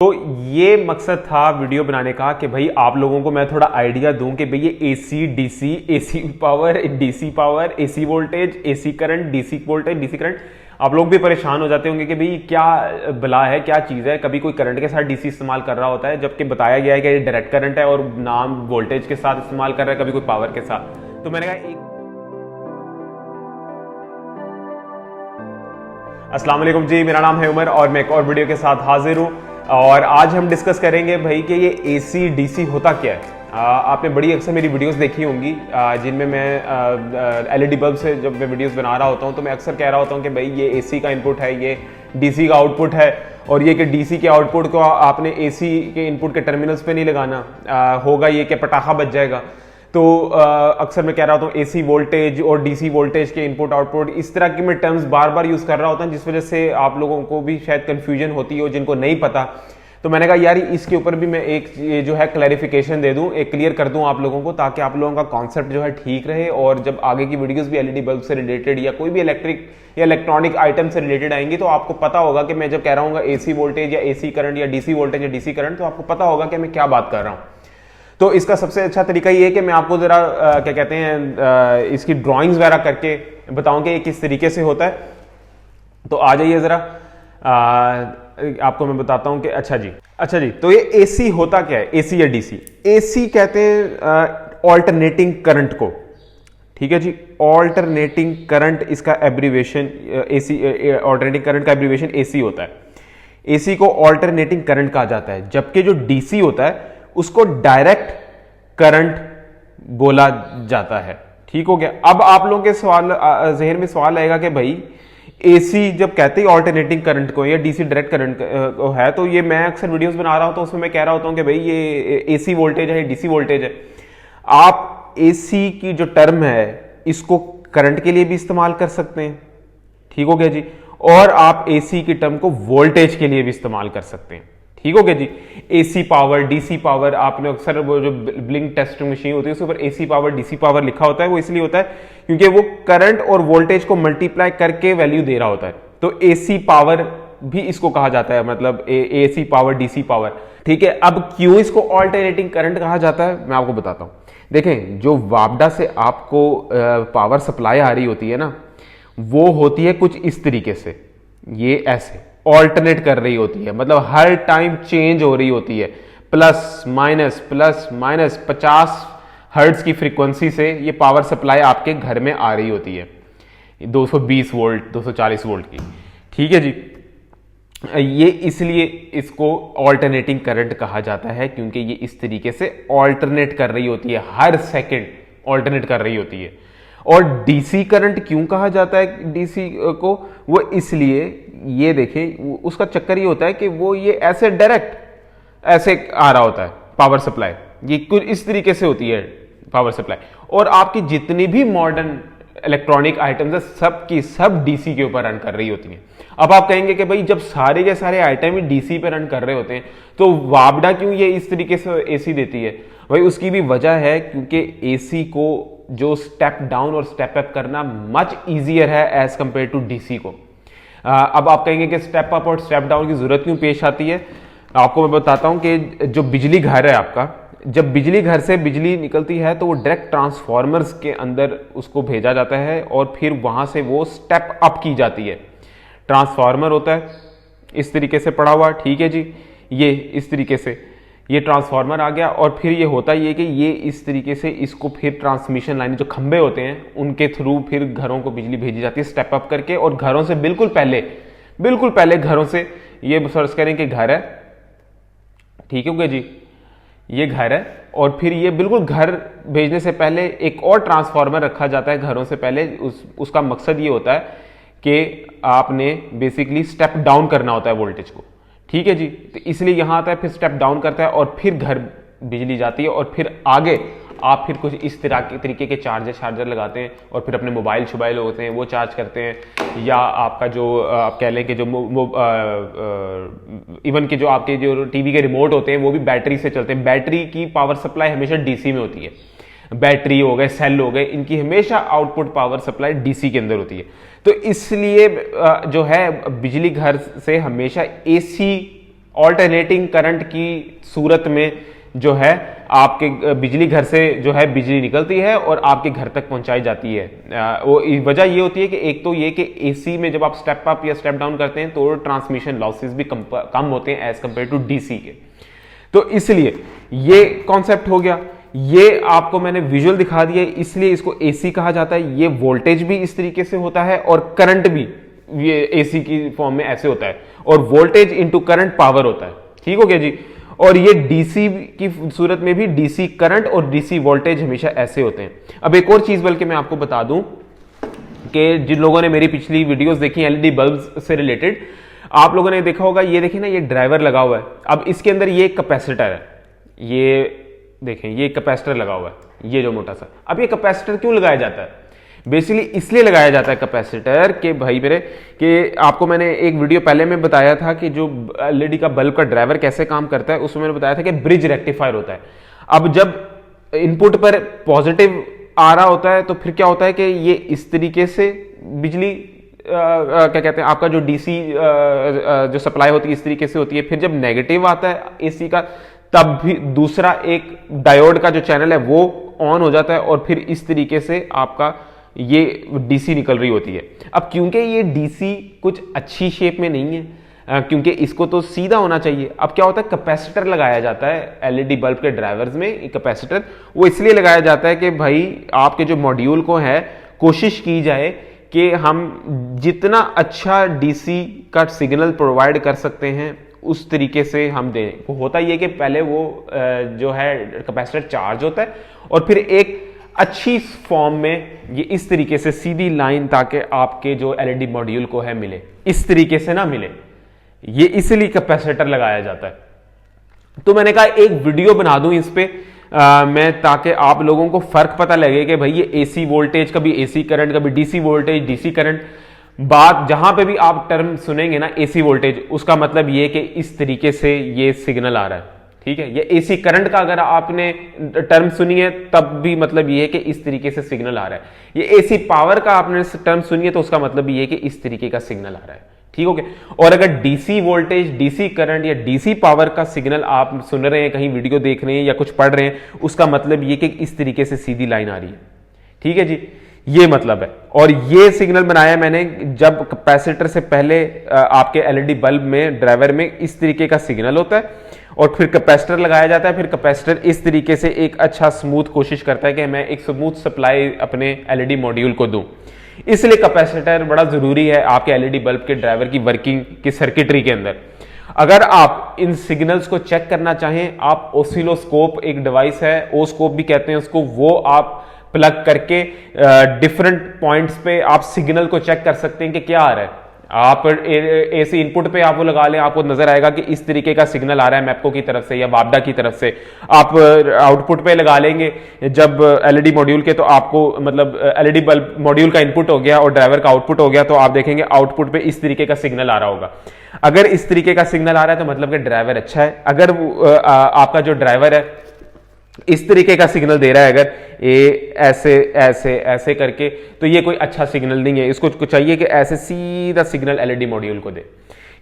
तो ये मकसद था वीडियो बनाने का कि भाई आप लोगों को मैं थोड़ा आइडिया दूं कि भाई ये AC DC, AC power, DC power, AC voltage, AC current, DC voltage, DC current. आप लोग भी परेशान हो जाते होंगे कि भाई क्या बला है, क्या चीज़ है। कभी कोई करंट के साथ डीसी इस्तेमाल कर रहा होता है, जबकि बताया गया है कि ये डायरेक्ट करंट है और नाम वोल्टेज के साथ इस्तेमाल कर रहा है, कभी कोई पावर के साथ। तो मैंने कहा अस्सलाम वालेकुम जी, मेरा नाम है उमर और मैं एक और वीडियो के साथ हाजिर हूँ। और आज हम डिस्कस करेंगे भाई कि ये एसी डीसी होता क्या है। आपने बड़ी अक्सर मेरी वीडियोस देखी होंगी जिनमें मैं एलईडी बल्ब से जब मैं वीडियोस बना रहा होता हूँ तो मैं अक्सर कह रहा होता हूँ कि भाई ये एसी का इनपुट है, ये डीसी का आउटपुट है, और ये कि डीसी के आउटपुट को आपने एसी के इनपुट के टर्मिनल्स पे नहीं लगाना, होगा ये कि पटाखा बच जाएगा। तो अक्सर मैं कह रहा होता हूँ एसी वोल्टेज और डीसी वोल्टेज के इनपुट आउटपुट, इस तरह की मैं टर्म्स बार बार यूज कर रहा होता हूँ, जिस वजह से आप लोगों को भी शायद कंफ्यूजन होती हो, जिनको नहीं पता। तो मैंने कहा यार इसके ऊपर भी मैं एक ये जो है क्लैरिफिकेशन दे दूं, एक क्लियर कर दूं आप लोगों को, ताकि आप लोगों का कॉन्सेप्ट जो है ठीक रहे। और जब आगे की वीडियोस भी एलईडी बल्ब से रिलेटेड या कोई भी इलेक्ट्रिक या इलेक्ट्रॉनिक आइटम से रिलेटेड आएंगी तो आपको पता होगा कि मैं जब कह रहा हूँ एसी वोल्टेज या एसी करंट या डीसी वोल्टेज या डीसी करंट, तो आपको पता होगा कि मैं क्या बात कर रहा हूँ। तो इसका सबसे अच्छा तरीका ये है कि मैं आपको जरा क्या कहते हैं इसकी ड्राइंग्स वगैरह करके बताऊं कि ये किस तरीके से होता है। तो आ जाइए जरा, आपको मैं बताता हूं कि अच्छा जी, तो ये एसी होता क्या है, एसी या डीसी। एसी कहते हैं ऑल्टरनेटिंग करंट को, ठीक है जी। ऑल्टरनेटिंग करंट इसका एब्रीवेशन एसी, ऑल्टरनेटिंग करंट का एब्रीवेशन एसी होता है। एसी को ऑल्टरनेटिंग करंट कहा जाता है, जबकि जो डीसी होता है उसको डायरेक्ट करंट बोला जाता है। ठीक हो गया। अब आप लोगों के सवाल जहन में सवाल आएगा कि भाई एसी जब कहते हैं ऑल्टरनेटिंग करंट को या डीसी डायरेक्ट करंट को है, तो ये मैं अक्सर वीडियोस बना रहा हूं तो उसमें मैं कह रहा होता हूं कि भाई ये एसी वोल्टेज है, डीसी वोल्टेज है। आप एसी की जो टर्म है इसको करंट के लिए भी इस्तेमाल कर सकते हैं, ठीक हो गया जी। और आप एसी की टर्म को वोल्टेज के लिए भी इस्तेमाल कर सकते हैं, ठीक हो गया जी। एसी पावर, डीसी पावर, आपने अक्सर वो जो ब्लिंक टेस्ट मशीन होती है उसके ऊपर एसी पावर, डीसी पावर लिखा होता है। वो इसलिए होता है क्योंकि वो करंट और वोल्टेज को मल्टीप्लाई करके वैल्यू दे रहा होता है। तो एसी पावर भी इसको कहा जाता है, मतलब एसी पावर, डीसी पावर, ठीक है। अब क्यों इसको ऑल्टरनेटिंग करंट कहा जाता है मैं आपको बताता हूं। देखें, जो वापडा से आपको पावर सप्लाई आ रही होती है ना, वो होती है कुछ इस तरीके से, ये ऐसे ऑल्टरनेट कर रही होती है, मतलब हर टाइम चेंज हो रही होती है, प्लस माइनस 50 हर्ट्ज की फ्रीक्वेंसी से ये पावर सप्लाई आपके घर में आ रही होती है, 220 वोल्ट, 240 वोल्ट की, ठीक है जी। ये इसलिए इसको ऑल्टरनेटिंग करंट कहा जाता है क्योंकि ये इस तरीके से ऑल्टरनेट कर रही होती है, हर सेकेंड ऑल्टरनेट कर रही होती है। और डीसी करंट क्यों कहा जाता है डीसी को, वो इसलिए, ये देखें उसका चक्कर ये होता है कि वो ये ऐसे डायरेक्ट ऐसे आ रहा होता है पावर सप्लाई, ये कुछ इस तरीके से होती है पावर सप्लाई। और आपकी जितनी भी मॉडर्न इलेक्ट्रॉनिक आइटम्स है सब की सब डीसी के ऊपर रन कर रही होती हैं। अब आप कहेंगे कि भाई जब सारे के सारे आइटम ही डीसी पे रन कर रहे होते हैं तो वापडा क्यों ये इस तरीके से एसी देती है। भाई उसकी भी वजह है क्योंकि एसी को जो स्टेप डाउन और स्टेप अप करना मच इजियर है एज कंपेयर टू डीसी को। अब आप कहेंगे कि स्टेप अप और स्टेप डाउन की जरूरत क्यों पेश आती है। आपको मैं बताता हूं कि जो बिजली घर है आपका, जब बिजली घर से बिजली निकलती है तो वो डायरेक्ट ट्रांसफॉर्मर्स के अंदर उसको भेजा जाता है और फिर वहां से वो स्टेप अप की जाती है। ट्रांसफॉर्मर होता है इस तरीके से पड़ा हुआ, ठीक है जी, ये इस तरीके से ये ट्रांसफार्मर आ गया। और फिर ये होता ये कि ये इस तरीके से इसको फिर ट्रांसमिशन लाइन जो खंबे होते हैं उनके थ्रू फिर घरों को बिजली भेजी जाती है स्टेप अप करके। और घरों से बिल्कुल पहले घरों से ये सर्च करें कि घर है, ठीक है जी, ये घर है। और फिर ये बिल्कुल घर भेजने से पहले एक और ट्रांसफार्मर रखा जाता है घरों से पहले। उसका मकसद ये होता है कि आपने बेसिकली स्टेप डाउन करना होता है वोल्टेज को, ठीक है जी। तो इसलिए यहां आता है, फिर स्टेप डाउन करता है और फिर घर बिजली जाती है। और फिर आगे आप फिर कुछ इस तरह के तरीके के चार्जर लगाते हैं और फिर अपने मोबाइल होते हैं वो चार्ज करते हैं, या आपका जो आप कह लें कि जो इवन के जो आपके जो टीवी के रिमोट होते हैं वो भी बैटरी से चलते हैं। बैटरी की पावर सप्लाई हमेशा डीसी में होती है, बैटरी हो गए, सेल हो गए, इनकी हमेशा आउटपुट पावर सप्लाई डीसी के अंदर होती है। तो इसलिए जो है बिजली घर से हमेशा एसी ऑल्टरनेटिंग करंट की सूरत में जो है आपके बिजली घर से जो है बिजली निकलती है और आपके घर तक पहुंचाई जाती है। वो वजह ये होती है कि एक तो ये कि एसी में जब आप स्टेप अप या स्टेप डाउन करते हैं तो ट्रांसमिशन लॉसेस भी कम होते हैं एज कंपेयर टू डीसी के। तो इसलिए ये कॉन्सेप्ट हो गया, ये आपको मैंने विजुअल दिखा दिया, इसलिए इसको एसी कहा जाता है। ये वोल्टेज भी इस तरीके से होता है और करंट भी ये एसी की फॉर्म में ऐसे होता है, और वोल्टेज इंटू करंट पावर होता है। ठीक हो गया जी। और ये डीसी की सूरत में भी डीसी करंट और डीसी वोल्टेज हमेशा ऐसे होते हैं। अब एक और चीज बल्कि मैं आपको बता दूं कि जिन लोगों ने मेरी पिछली वीडियोस देखी एलईडी बल्ब से रिलेटेड, आप लोगों ने देखा होगा, ये देखिए ना, ये ड्राइवर लगा हुआ है। अब इसके अंदर ये कैपेसिटर है, ये देखें, ये कैपेसिटर लगा हुआ है, ये जो मोटा सा। अब ये कैपेसिटर क्यों लगाया जाता है? बेसिकली इसलिए लगाया जाता है कैपेसिटर कि भाई मेरे, कि आपको मैंने एक वीडियो पहले में बताया था कि जो एलईडी का बल्ब का ड्राइवर कैसे काम करता है, उसमें मैंने बताया था कि ब्रिज रेक्टिफायर होता है। अब जब इनपुट पर पॉजिटिव आ रहा होता है तो फिर क्या होता है कि ये इस तरीके से बिजली क्या कहते हैं, आपका जो डीसी जो सप्लाई होती है इस तरीके से होती है। फिर जब नेगेटिव आता है एसी का, तब भी दूसरा एक डायोड का जो चैनल है वो ऑन हो जाता है और फिर इस तरीके से आपका ये डीसी निकल रही होती है। अब क्योंकि ये डीसी कुछ अच्छी शेप में नहीं है, क्योंकि इसको तो सीधा होना चाहिए। अब क्या होता है, कैपेसिटर लगाया जाता है एलईडी बल्ब के ड्राइवर्स में। कैपेसिटर वो इसलिए लगाया जाता है कि भाई आपके जो मॉड्यूल को है, कोशिश की जाए कि हम जितना अच्छा डीसी का सिग्नल प्रोवाइड कर सकते हैं उस तरीके से हम दें। वो होता ही है कि पहले वो जो है कैपेसिटर चार्ज होता है और फिर एक अच्छी फॉर्म में ये इस तरीके से सीधी लाइन, ताकि आपके जो एलईडी मॉड्यूल को है मिले, इस तरीके से ना मिले, ये इसलिए कैपेसिटर लगाया जाता है। तो मैंने कहा एक वीडियो बना दूं इस पे मैं, ताकि आप लोगों को फर्क पता लगे कि भाई ये एसी वोल्टेज, कभी एसी करंट, कभी डीसी वोल्टेज, डीसी करंट। बात जहां पे भी आप टर्म सुनेंगे ना एसी वोल्टेज, उसका मतलब ये कि इस तरीके से ये सिग्नल आ रहा है। ठीक है, ये एसी करंट का अगर आपने टर्म सुनी है तब भी मतलब ये है कि इस तरीके से सिग्नल आ रहा है। ये एसी पावर का आपने टर्म सुनी है तो उसका मतलब ये है कि इस तरीके का सिग्नल आ रहा है। ठीक हो गया। और अगर डीसी वोल्टेज, डीसी करंट या डीसी पावर का सिग्नल आप सुन रहे हैं, कहीं वीडियो देख रहे हैं या कुछ पढ़ रहे हैं, उसका मतलब ये कि इस तरीके से सीधी लाइन आ रही है। ठीक है जी, ये मतलब है। और ये सिग्नल बनाया मैंने जब कैपेसिटर से पहले आपके एलईडी बल्ब में ड्राइवर में इस तरीके का सिग्नल होता है और फिर कैपेसिटर लगाया जाता है। फिर कैपेसिटर इस तरीके से एक अच्छा स्मूथ कोशिश करता है कि मैं एक स्मूथ सप्लाई अपने एलईडी मॉड्यूल को दूं। इसलिए कैपेसिटर बड़ा जरूरी है आपके एलईडी बल्ब के ड्राइवर की वर्किंग की सर्किटरी के अंदर। अगर आप इन सिग्नल्स को चेक करना चाहें, आप ऑसिलोस्कोप एक डिवाइस है, ओस्कोप भी कहते हैं उसको, वो आप प्लग करके डिफरेंट पॉइंट्स पे आप सिग्नल को चेक कर सकते हैं कि क्या आ रहा है। आप ऐसे इनपुट पे आप वो लगा लें, आपको नजर आएगा कि इस तरीके का सिग्नल आ रहा है मैपको की तरफ से या वापडा की तरफ से। आप आउटपुट पे लगा लेंगे जब एलईडी मॉड्यूल के, तो आपको मतलब एलईडी बल्ब मॉड्यूल का इनपुट हो गया और ड्राइवर का आउटपुट हो गया, तो आप देखेंगे आउटपुट पे इस तरीके का सिग्नल आ रहा होगा। अगर इस तरीके का सिग्नल आ रहा है तो मतलब कि ड्राइवर अच्छा है। अगर आपका जो ड्राइवर है इस तरीके का सिग्नल दे रहा है, अगर ये ऐसे ऐसे ऐसे करके, तो ये कोई अच्छा सिग्नल नहीं है। इसको चाहिए कि ऐसे सीधा सिग्नल एलईडी मॉड्यूल को दे।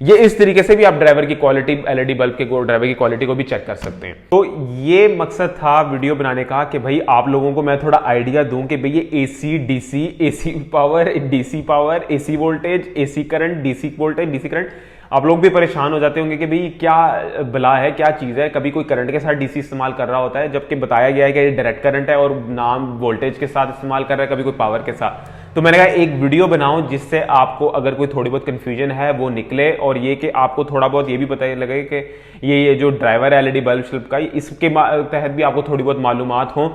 ये इस तरीके से भी आप ड्राइवर की क्वालिटी, एलईडी बल्ब के ड्राइवर की क्वालिटी को भी चेक कर सकते हैं। तो ये मकसद था वीडियो बनाने का कि भाई आप लोगों को मैं थोड़ा आइडिया दूं कि भाई ये AC DC, AC power, DC power, AC voltage, AC current, DC voltage, DC current. आप लोग भी परेशान हो जाते होंगे कि भाई क्या बला है, क्या चीज है। कभी कोई करंट के साथ डीसी इस्तेमाल कर रहा होता है, जबकि बताया गया है कि ये डायरेक्ट करंट है और नाम वोल्टेज के साथ इस्तेमाल कर रहा है, कभी कोई पावर के साथ। तो मैंने कहा एक वीडियो बनाऊं जिससे आपको अगर कोई थोड़ी बहुत कंफ्यूजन है वो निकले, और ये कि आपको थोड़ा बहुत ये भी पता लगे कि ये जो ड्राइवर है एलईडी बल्ब का, इसके तहत भी आपको थोड़ी बहुत मालूमात हो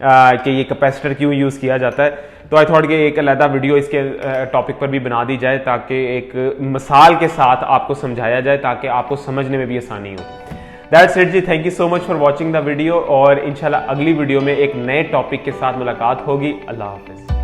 कि ये कैपेसिटर क्यों यूज किया जाता है। तो आई थॉट कि एक अलग वीडियो इसके टॉपिक पर भी बना दी जाए, ताकि एक मिसाल के साथ आपको समझाया जाए, ताकि आपको समझने में भी आसानी हो। दैट्स इट जी, thank you so much for watching the video, और इंशाल्लाह अगली वीडियो में एक नए टॉपिक के साथ मुलाकात होगी। अल्लाह हाफिज।